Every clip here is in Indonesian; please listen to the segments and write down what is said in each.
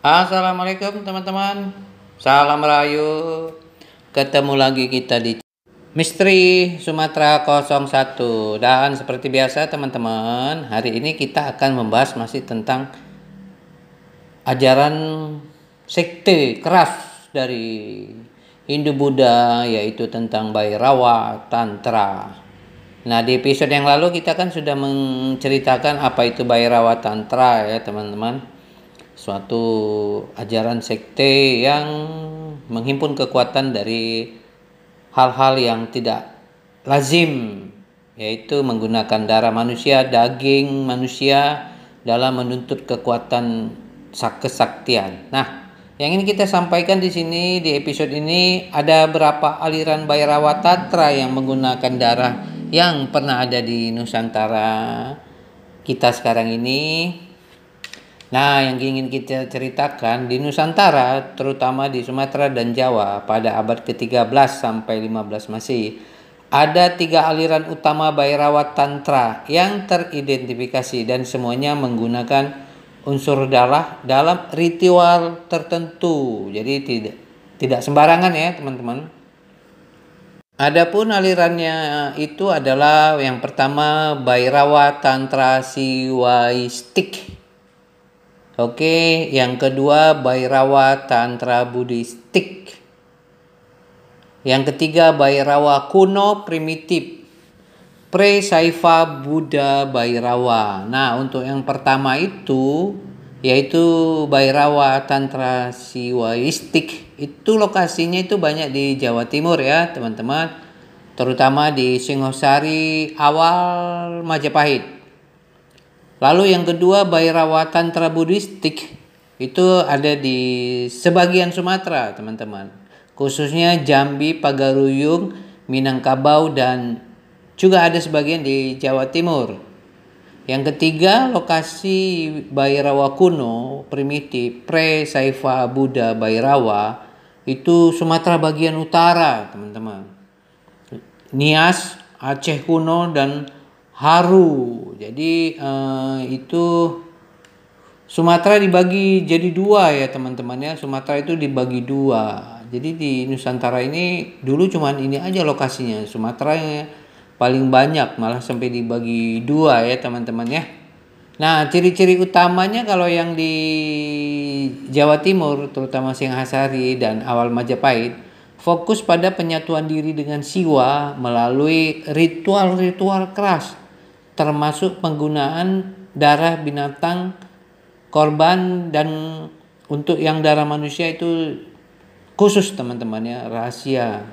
Assalamualaikum teman-teman. Salam Rahayu. Ketemu lagi kita di Misteri Sumatera 01. Dan seperti biasa teman-teman, hari ini kita akan membahas masih tentang ajaran sekte keras dari Hindu-Buddha, yaitu tentang Bhairawa Tantra. Nah, di episode yang lalu kita kan sudah menceritakan apa itu Bhairawa Tantra ya teman-teman. Suatu ajaran sekte yang menghimpun kekuatan dari hal-hal yang tidak lazim, yaitu menggunakan darah manusia, daging manusia dalam menuntut kekuatan kesaktian. Nah, yang ini kita sampaikan di sini di episode ini ada berapa aliran Bhairawa Tantra yang menggunakan darah yang pernah ada di Nusantara kita sekarang ini. Nah, yang ingin kita ceritakan di Nusantara, terutama di Sumatera dan Jawa pada abad ke-13 sampai 15 Masehi, ada 3 aliran utama Bhairawa Tantra yang teridentifikasi dan semuanya menggunakan unsur darah dalam ritual tertentu. Jadi tidak sembarangan ya, teman-teman. Adapun alirannya itu adalah yang pertama Bhairawa Tantra Siwaistik. Oke, yang kedua Bhairawa Tantra Buddhistik. Yang ketiga Bhairawa kuno primitif. Pre-Saiva Buddha Bhairawa. Nah, untuk yang pertama itu yaitu Bhairawa Tantra Siwaistik, itu lokasinya itu banyak di Jawa Timur ya, teman-teman. Terutama di Singosari awal Majapahit. Lalu yang kedua Bhairawa Tantra Buddhistik itu ada di sebagian Sumatera teman-teman, khususnya Jambi, Pagaruyung, Minangkabau dan juga ada sebagian di Jawa Timur. Yang ketiga lokasi Bhairawa kuno primitif pre-Saiva Buddha Bhairawa itu Sumatera bagian utara teman-teman, Nias, Aceh kuno dan Haru. Jadi itu Sumatera dibagi jadi 2 ya teman-teman ya. Sumatera itu dibagi 2. Jadi di Nusantara ini dulu cuman ini aja lokasinya. Sumatera yang paling banyak, malah sampai dibagi 2 ya teman-teman ya. Nah, ciri-ciri utamanya kalau yang di Jawa Timur, terutama Singhasari dan awal Majapahit, fokus pada penyatuan diri dengan Siwa melalui ritual-ritual keras, termasuk penggunaan darah binatang korban, dan untuk yang darah manusia itu khusus teman-teman ya, rahasia.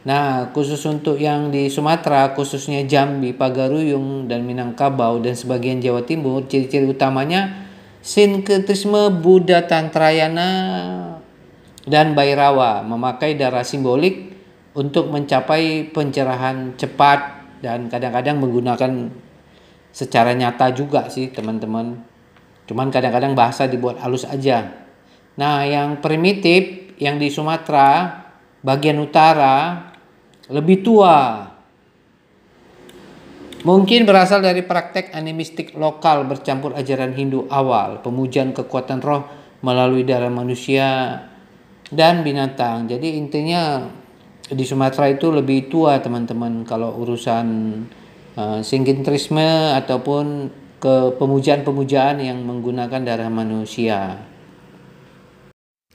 Nah, khusus untuk yang di Sumatera, khususnya Jambi, Pagaruyung dan Minangkabau dan sebagian Jawa Timur, ciri-ciri utamanya sinkretisme Buddha Tantrayana dan Bhairawa, memakai darah simbolik untuk mencapai pencerahan cepat dan kadang-kadang menggunakan secara nyata juga sih teman-teman. Cuman kadang-kadang bahasa dibuat halus aja. Nah, yang primitif yang di Sumatera bagian utara lebih tua. Mungkin berasal dari praktek animistik lokal bercampur ajaran Hindu awal, pemujaan kekuatan roh melalui darah manusia dan binatang. Jadi intinya di Sumatera itu lebih tua teman-teman kalau urusan sinkretrisme ataupun ke pemujaan-pemujaan yang menggunakan darah manusia.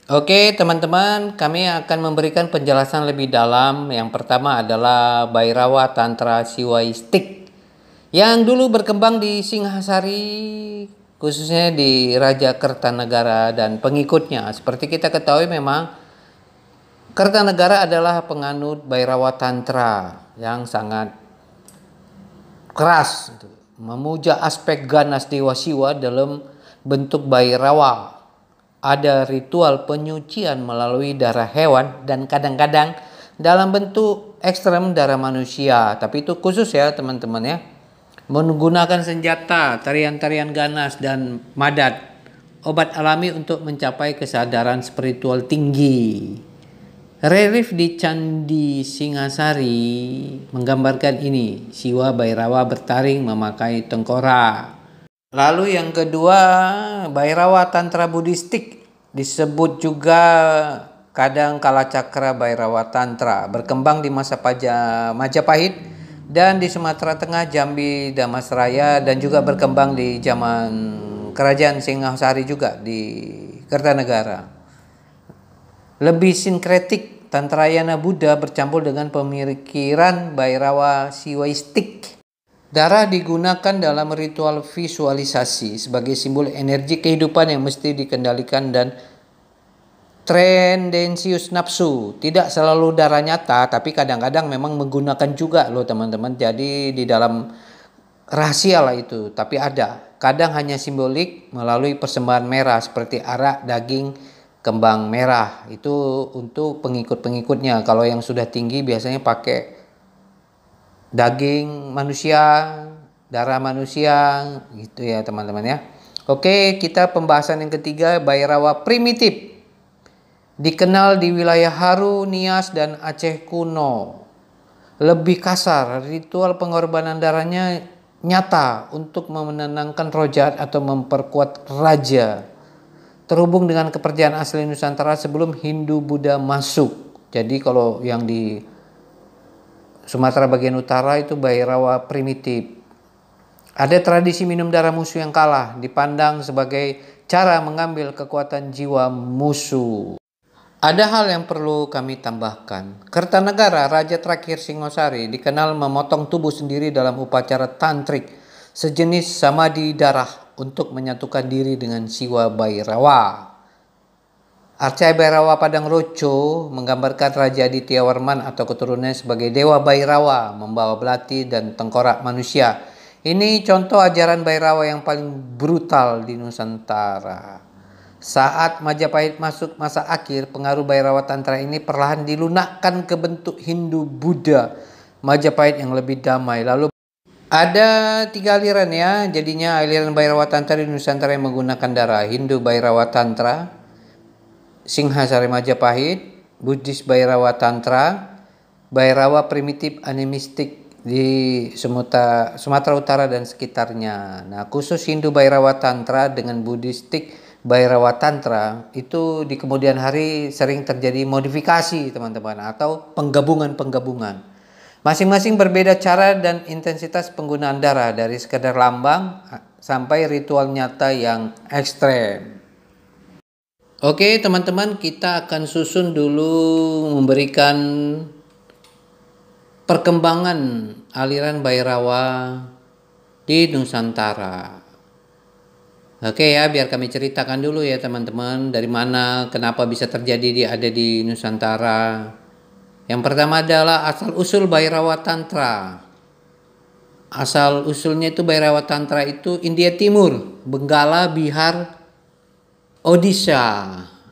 Oke teman-teman, kami akan memberikan penjelasan lebih dalam. Yang pertama adalah Bhairawa Tantra Siwaistik yang dulu berkembang di Singhasari, khususnya di Raja Kertanegara dan pengikutnya. Seperti kita ketahui memang Kertanegara adalah penganut Bhairawa Tantra yang sangat keras, memuja aspek ganas Dewa Siwa dalam bentuk Bhairawa. Ada ritual penyucian melalui darah hewan dan kadang-kadang dalam bentuk ekstrem darah manusia. Tapi itu khusus ya teman-teman ya. Menggunakan senjata, tarian-tarian ganas dan madat, obat alami untuk mencapai kesadaran spiritual tinggi. Relief di Candi Singhasari menggambarkan ini. Siwa Bhairawa bertaring memakai tengkorak. Lalu yang kedua, Bhairawa Tantra Buddhistik Disebut juga kadang kala cakra Bhairawa Tantra, berkembang di masa Majapahit dan di Sumatera Tengah, Jambi, Damasraya, dan juga berkembang di zaman Kerajaan Singhasari juga di Kertanegara. Lebih sinkretik, Tantrayana Buddha bercampur dengan pemikiran Bhairawa Siwaistik. Darah digunakan dalam ritual visualisasi sebagai simbol energi kehidupan yang mesti dikendalikan dan tendensius nafsu. Tidak selalu darah nyata, tapi kadang-kadang memang menggunakan juga loh teman-teman. Jadi di dalam rahasia lah itu, tapi ada. Kadang hanya simbolik melalui persembahan merah seperti arak, daging, kembang merah. Itu untuk pengikut-pengikutnya. Kalau yang sudah tinggi biasanya pakai daging manusia, darah manusia, gitu ya teman-teman ya. Oke, kita pembahasan yang ketiga, Bhairawa primitif. Dikenal di wilayah Haru, Nias, dan Aceh kuno. Lebih kasar, ritual pengorbanan darahnya nyata untuk menenangkan roh jahat atau memperkuat raja. Terhubung dengan kepercayaan asli Nusantara sebelum Hindu Buddha masuk. Jadi kalau yang di Sumatera bagian utara itu Bhairawa primitif. Ada tradisi minum darah musuh yang kalah, dipandang sebagai cara mengambil kekuatan jiwa musuh. Ada hal yang perlu kami tambahkan. Kertanegara, raja terakhir Singhasari, dikenal memotong tubuh sendiri dalam upacara tantrik, sejenis samadhi darah untuk menyatukan diri dengan siwa Bhairawa. Arca Bhairawa Padang Roco menggambarkan Raja Adityawarman atau keturunannya sebagai Dewa Bhairawa, membawa belati dan tengkorak manusia. Ini contoh ajaran Bhairawa yang paling brutal di Nusantara. Saat Majapahit masuk masa akhir, pengaruh Bhairawa Tantra ini perlahan dilunakkan ke bentuk Hindu Buddha Majapahit yang lebih damai. Lalu ada 3 aliran ya, jadinya aliran Bhairawa Tantra di Nusantara yang menggunakan darah. Hindu Bhairawa Tantra, Singhasari Majapahit, Buddhis Bhairawa Tantra, Bhairawa primitif animistik di Sumatera Utara dan sekitarnya. Nah, khusus Hindu Bhairawa Tantra dengan Buddhistik Bhairawa Tantra itu di kemudian hari sering terjadi modifikasi teman-teman atau penggabungan-penggabungan. Masing-masing berbeda cara dan intensitas penggunaan darah dari sekedar lambang sampai ritual nyata yang ekstrem. Oke teman-teman, kita akan susun dulu memberikan perkembangan aliran Bhairawa di Nusantara. Oke ya, biar kami ceritakan dulu ya teman-teman, dari mana, kenapa bisa terjadi ada di Nusantara. Yang pertama adalah asal-usul Bhairawa Tantra. Asal usulnya itu Bhairawa Tantra itu India Timur, Benggala, Bihar, Odisha.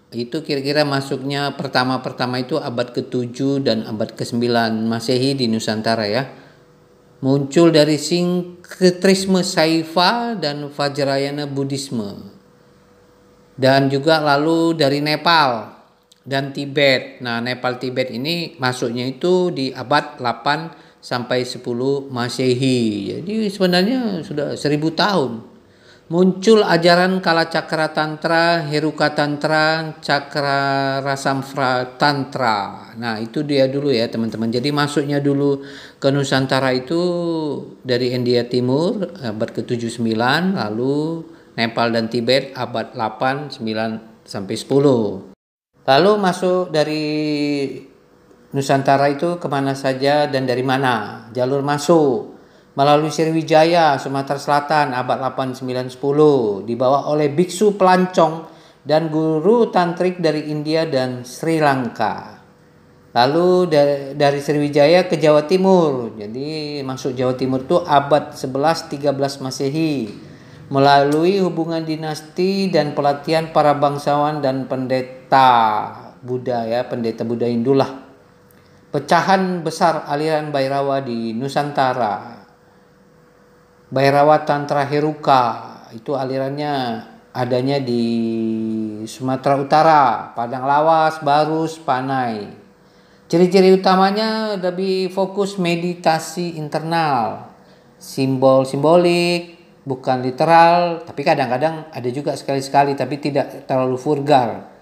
Itu kira-kira masuknya pertama-pertama itu abad ke-7 dan abad ke-9 Masehi di Nusantara ya. Muncul dari sinkretrisme Saiva dan Vajrayana Buddhisme. Dan juga lalu dari Nepal dan Tibet. Nah, Nepal Tibet ini masuknya itu di abad 8 sampai 10 Masehi. Jadi sebenarnya sudah 1000 tahun. Muncul ajaran Kala Cakra Tantra, Heruka Tantra, Cakra Rasamfra Tantra. Nah, itu dia dulu ya teman-teman. Jadi masuknya dulu ke Nusantara itu dari India Timur abad ke-7-9, lalu Nepal dan Tibet abad 8, 9 sampai 10. Lalu masuk dari Nusantara itu kemana saja dan dari mana? Jalur masuk melalui Sriwijaya, Sumatera Selatan abad 8, 9, 10 dibawa oleh biksu pelancong dan guru tantrik dari India dan Sri Lanka. Lalu dari Sriwijaya ke Jawa Timur. Jadi masuk Jawa Timur itu abad 11, 13 Masehi melalui hubungan dinasti dan pelatihan para bangsawan dan pendeta Buddha ya, pendeta Buddha Hindu lah. Pecahan besar aliran Bhairawa di Nusantara. Bhairawa Tantra Heruka itu alirannya adanya di Sumatera Utara, Padang Lawas, Barus, Panai. Ciri-ciri utamanya lebih fokus meditasi internal, simbol simbolik, bukan literal, tapi kadang-kadang ada juga sekali-sekali tapi tidak terlalu vulgar.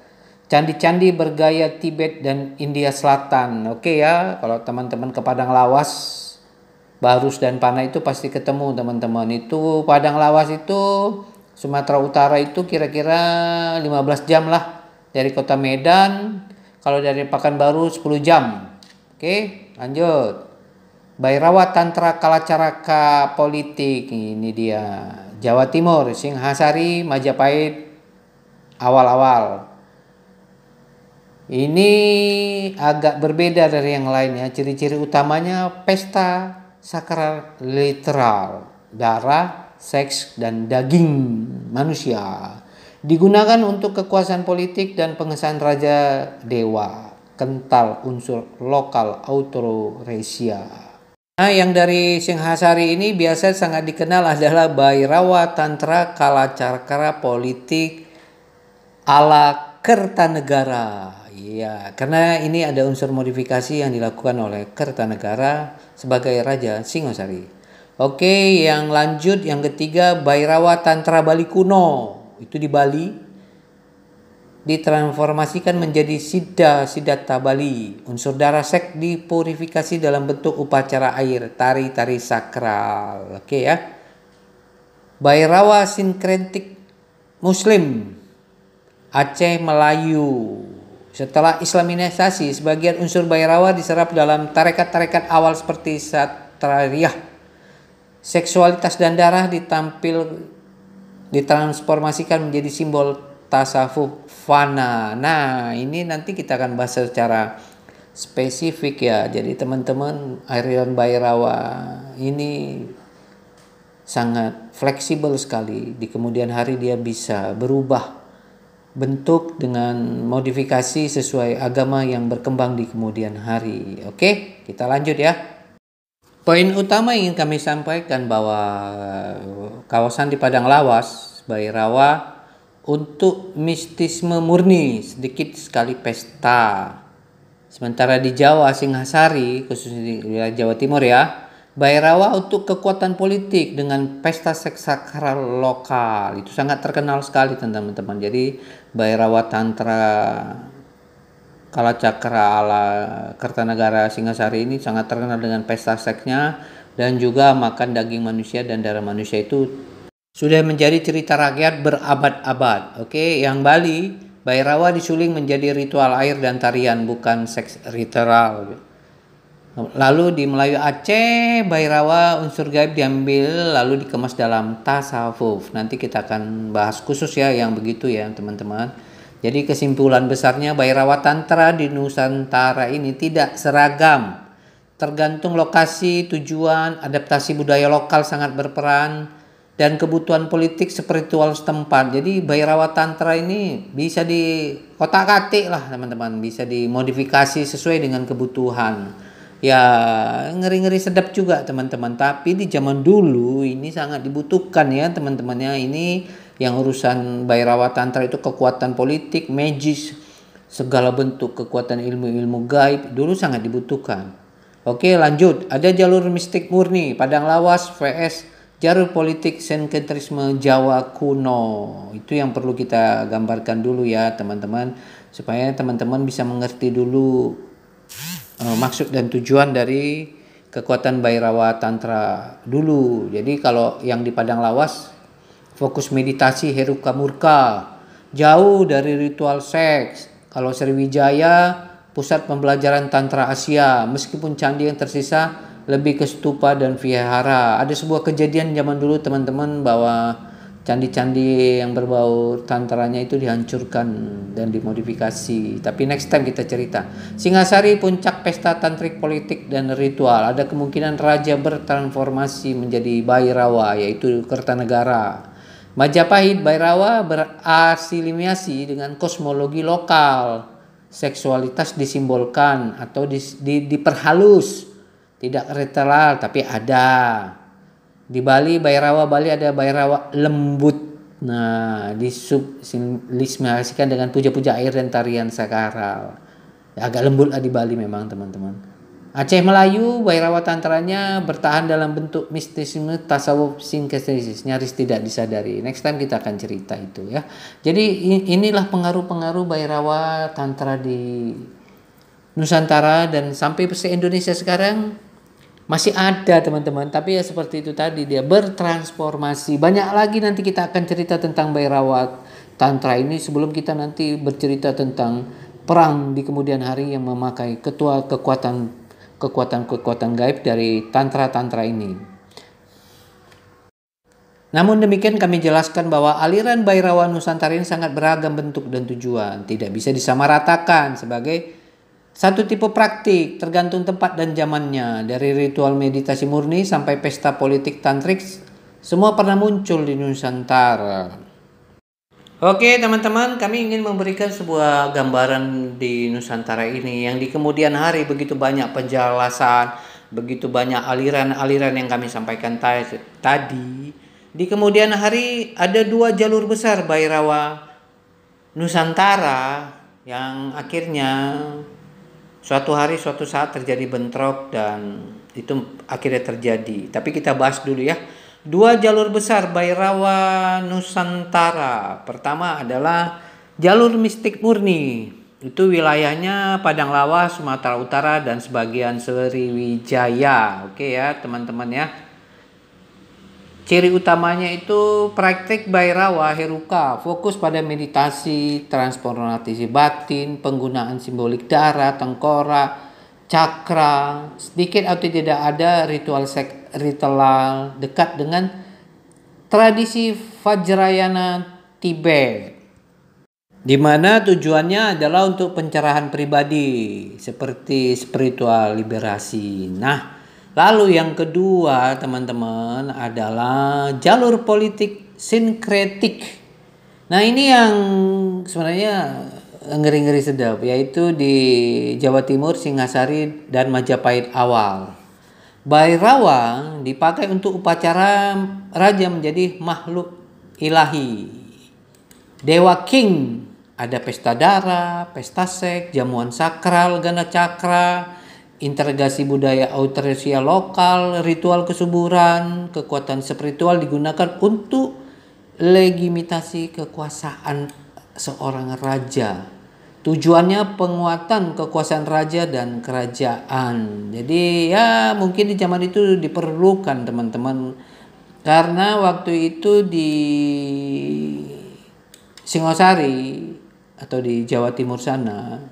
Candi-candi bergaya Tibet dan India Selatan. Oke ya, kalau teman-teman ke Padang Lawas, Barus dan Panai itu pasti ketemu teman-teman. Itu Padang Lawas itu Sumatera Utara itu kira-kira 15 jam lah dari kota Medan. Kalau dari Pekanbaru 10 jam. Oke, lanjut. Bhairawa Tantra Kalacaraka Politik, ini dia. Jawa Timur, Singhasari, Majapahit awal-awal. Ini agak berbeda dari yang lainnya. Ciri-ciri utamanya pesta sakral literal, darah, seks, dan daging manusia. Digunakan untuk kekuasaan politik dan pengesahan raja dewa. Kental unsur lokal autoresia. Nah, yang dari Singhasari ini biasa sangat dikenal adalah Bhairawa Tantra Kalacaraka Politik ala Kertanegara. Iya, karena ini ada unsur modifikasi yang dilakukan oleh Kertanegara sebagai Raja Singhasari. Oke, yang lanjut yang ketiga Bhairawa Tantra Bali kuno. Itu di Bali ditransformasikan menjadi Siddhata Bali. Unsur darah seks dipurifikasi dalam bentuk upacara air, tari-tari sakral. Oke ya. Bhairawa sinkretik Muslim Aceh Melayu. Setelah Islamisasi, sebagian unsur Bhairawa diserap dalam tarekat-tarekat awal seperti Satriyah. Seksualitas dan darah ditransformasikan menjadi simbol tasawuf fana. Nah, ini nanti kita akan bahas secara spesifik ya. Jadi teman-teman, aliran Bhairawa ini sangat fleksibel sekali. Di kemudian hari dia bisa berubah bentuk dengan modifikasi sesuai agama yang berkembang di kemudian hari. Oke, kita lanjut ya. Poin utama ingin kami sampaikan bahwa kawasan di Padang Lawas, Bhairawa untuk mistisme murni, sedikit sekali pesta. Sementara di Jawa, Singhasari, khususnya di wilayah Jawa Timur ya, Bhairawa untuk kekuatan politik dengan pesta seks sakral lokal. Itu sangat terkenal sekali teman-teman. Jadi Bhairawa Tantra Kalacakra ala Kertanegara Singhasari ini sangat terkenal dengan pesta seksnya dan juga makan daging manusia dan darah manusia. Itu sudah menjadi cerita rakyat berabad-abad. Oke, yang Bali, Bhairawa disuling menjadi ritual air dan tarian, bukan seks ritual. Lalu di Melayu Aceh, Bhairawa unsur gaib diambil lalu dikemas dalam tasawuf. Nanti kita akan bahas khusus ya yang begitu ya teman-teman. Jadi kesimpulan besarnya Bhairawa Tantra di Nusantara ini tidak seragam. Tergantung lokasi, tujuan, adaptasi budaya lokal sangat berperan dan kebutuhan politik spiritual setempat. Jadi Bhairawa Tantra ini bisa di kotak-katik lah teman-teman, bisa dimodifikasi sesuai dengan kebutuhan. Ya ngeri-ngeri sedap juga teman-teman. Tapi di zaman dulu ini sangat dibutuhkan ya teman-temannya. Ini yang urusan Bhairawa Tantra itu kekuatan politik, magis, segala bentuk kekuatan ilmu-ilmu gaib dulu sangat dibutuhkan. Oke lanjut. Ada jalur mistik murni Padang Lawas vs jalur politik sinkretisme Jawa kuno. Itu yang perlu kita gambarkan dulu ya teman-teman. Supaya teman-teman bisa mengerti dulu maksud dan tujuan dari kekuatan Bhairawa Tantra dulu. Jadi kalau yang di Padang Lawas fokus meditasi Heruka Murka, jauh dari ritual seks. Kalau Sriwijaya pusat pembelajaran Tantra Asia, meskipun candi yang tersisa lebih ke stupa dan vihara. Ada sebuah kejadian zaman dulu teman-teman bahwa candi-candi yang berbau tantranya itu dihancurkan dan dimodifikasi. Tapi next time kita cerita. Singhasari puncak pesta tantrik politik dan ritual. Ada kemungkinan raja bertransformasi menjadi Bhairawa yaitu Kertanegara. Majapahit Bhairawa berasimilasi dengan kosmologi lokal. Seksualitas disimbolkan atau diperhalus. Tidak ritual tapi ada. Di Bali, Bhairawa Bali ada Bhairawa lembut. Nah, disublimasikan dengan puja-puja air dan tarian sakral. Ya, agak lembut lah di Bali memang teman-teman. Aceh Melayu, Bhairawa Tantranya bertahan dalam bentuk mistisisme tasawuf sinkretis, nyaris tidak disadari. Next time kita akan cerita itu ya. Jadi inilah pengaruh-pengaruh Bhairawa Tantra di Nusantara dan sampai se-Indonesia sekarang masih ada teman-teman. Tapi ya seperti itu tadi, dia bertransformasi. Banyak lagi nanti kita akan cerita tentang Bhairawa Tantra ini sebelum kita nanti bercerita tentang perang di kemudian hari yang memakai kekuatan gaib dari tantra-tantra ini. Namun demikian kami jelaskan bahwa aliran Bhairawa Nusantara ini sangat beragam bentuk dan tujuan, tidak bisa disamaratakan sebagai satu tipe praktik, tergantung tempat dan zamannya. Dari ritual meditasi murni sampai pesta politik tantrik, semua pernah muncul di Nusantara. Oke teman-teman, kami ingin memberikan sebuah gambaran di Nusantara ini yang di kemudian hari begitu banyak penjelasan, begitu banyak aliran-aliran yang kami sampaikan tadi. Di kemudian hari ada 2 jalur besar Bhairawa Nusantara yang akhirnya suatu hari suatu saat terjadi bentrok dan itu akhirnya terjadi. Tapi kita bahas dulu ya. 2 jalur besar Bhairawa Nusantara. Pertama adalah jalur mistik murni. Itu wilayahnya Padang Lawas, Sumatera Utara dan sebagian Sriwijaya. Oke ya teman-teman ya. Ciri utamanya itu praktik Bhairawa Heruka, fokus pada meditasi, transformasi batin, penggunaan simbolik darah, tengkorak, cakra, sedikit atau tidak ada ritual dekat dengan tradisi Vajrayana Tibet, di mana tujuannya adalah untuk pencerahan pribadi seperti spiritual liberasi. Nah, lalu yang kedua teman-teman adalah jalur politik sinkretik. Nah ini yang sebenarnya ngeri-ngeri sedap, yaitu di Jawa Timur, Singasari dan Majapahit awal. Bhairawa dipakai untuk upacara raja menjadi makhluk ilahi. Dewa King, ada pesta darah, pesta seks, jamuan sakral, gana cakra, integrasi budaya autarsia lokal, ritual kesuburan, kekuatan spiritual digunakan untuk legitimasi kekuasaan seorang raja. Tujuannya penguatan kekuasaan raja dan kerajaan. Jadi ya mungkin di zaman itu diperlukan teman-teman, karena waktu itu di Singosari atau di Jawa Timur sana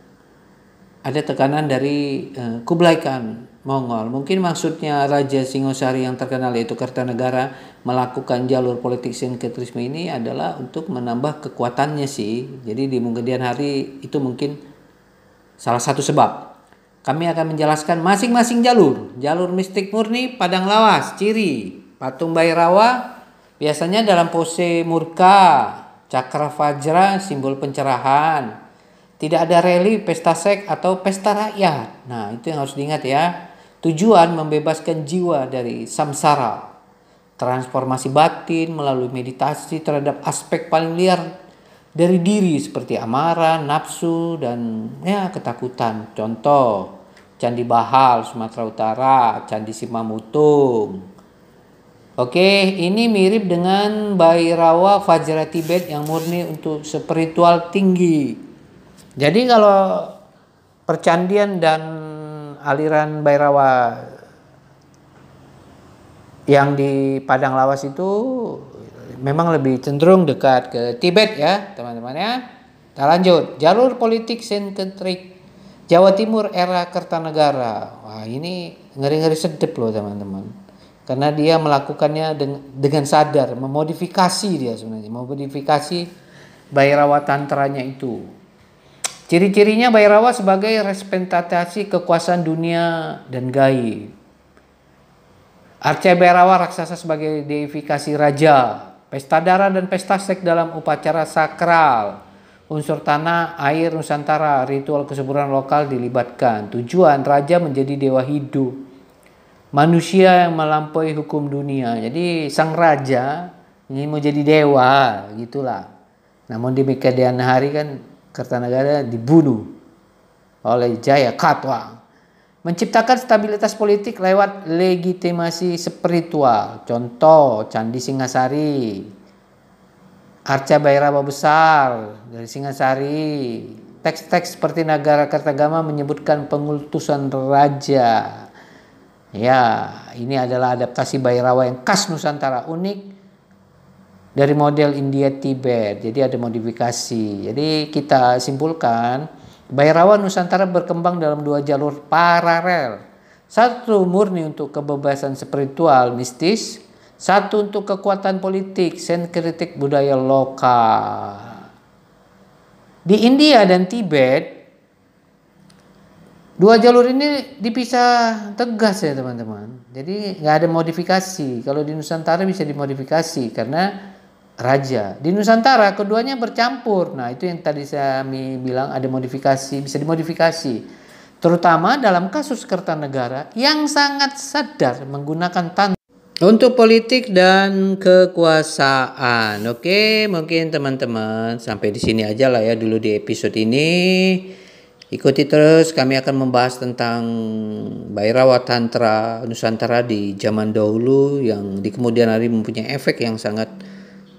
ada tekanan dari Kublai Khan Mongol. Mungkin maksudnya Raja Singosari yang terkenal yaitu Kertanegara melakukan jalur politik sinkretisme ini adalah untuk menambah kekuatannya sih. Jadi di kemudian hari itu mungkin salah satu sebab. Kami akan menjelaskan masing-masing jalur. Jalur mistik murni Padang Lawas, ciri patung Bhairawa biasanya dalam pose murka, cakra vajra simbol pencerahan. Tidak ada rally, pesta seks atau pesta rakyat. Nah itu yang harus diingat ya. Tujuan membebaskan jiwa dari samsara. Transformasi batin melalui meditasi terhadap aspek paling liar dari diri seperti amarah, nafsu, dan ya ketakutan. Contoh, Candi Bahal, Sumatera Utara, Candi Simamutung. Oke, ini mirip dengan Bhairawa Vajra Tibet yang murni untuk spiritual tinggi. Jadi kalau percandian dan aliran Bhairawa yang di Padang Lawas itu memang lebih cenderung dekat ke Tibet ya teman-teman ya. Kita lanjut, jalur politik sentrik Jawa Timur era Kertanegara. Wah ini ngeri-ngeri sedep loh teman-teman, karena dia melakukannya dengan sadar, memodifikasi dia sebenarnya, memodifikasi Bhairawa Tantranya itu. Ciri-cirinya Bhairawa sebagai representasi kekuasaan dunia dan gaib. Arca Bhairawa raksasa sebagai deifikasi raja. Pesta darah dan pesta seks dalam upacara sakral. Unsur tanah, air, Nusantara, ritual kesuburan lokal dilibatkan. Tujuan raja menjadi dewa hidup, manusia yang melampaui hukum dunia. Jadi sang raja ingin mau jadi dewa gitulah. Namun di kemudian hari kan Kertanegara dibunuh oleh Jaya Katwang. Menciptakan stabilitas politik lewat legitimasi spiritual. Contoh, Candi Singasari, Arca Bhairava Besar dari Singasari. Teks-teks seperti Nagara Kertagama menyebutkan pengultusan raja. Ya, ini adalah adaptasi Bhairava yang khas Nusantara, unik dari model India Tibet. Jadi ada modifikasi. Jadi kita simpulkan Bhairava Nusantara berkembang dalam dua jalur paralel. Satu murni untuk kebebasan spiritual mistis, satu untuk kekuatan politik sinkretik budaya lokal. Di India dan Tibet, dua jalur ini dipisah tegas ya teman-teman. Jadi nggak ada modifikasi. Kalau di Nusantara bisa dimodifikasi karena raja. Di Nusantara keduanya bercampur. Nah, itu yang tadi saya bilang ada modifikasi, bisa dimodifikasi. Terutama dalam kasus Kertanegara yang sangat sadar menggunakan tantangan untuk politik dan kekuasaan. Oke, mungkin teman-teman sampai di sini aja lah ya dulu di episode ini. Ikuti terus, kami akan membahas tentang Bhairava Tantra Nusantara di zaman dahulu yang di kemudian hari mempunyai efek yang sangat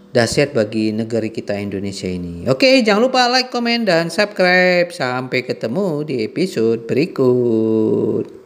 dahsyat bagi negeri kita Indonesia ini. Oke, jangan lupa like, komen, dan subscribe. Sampai ketemu di episode berikut.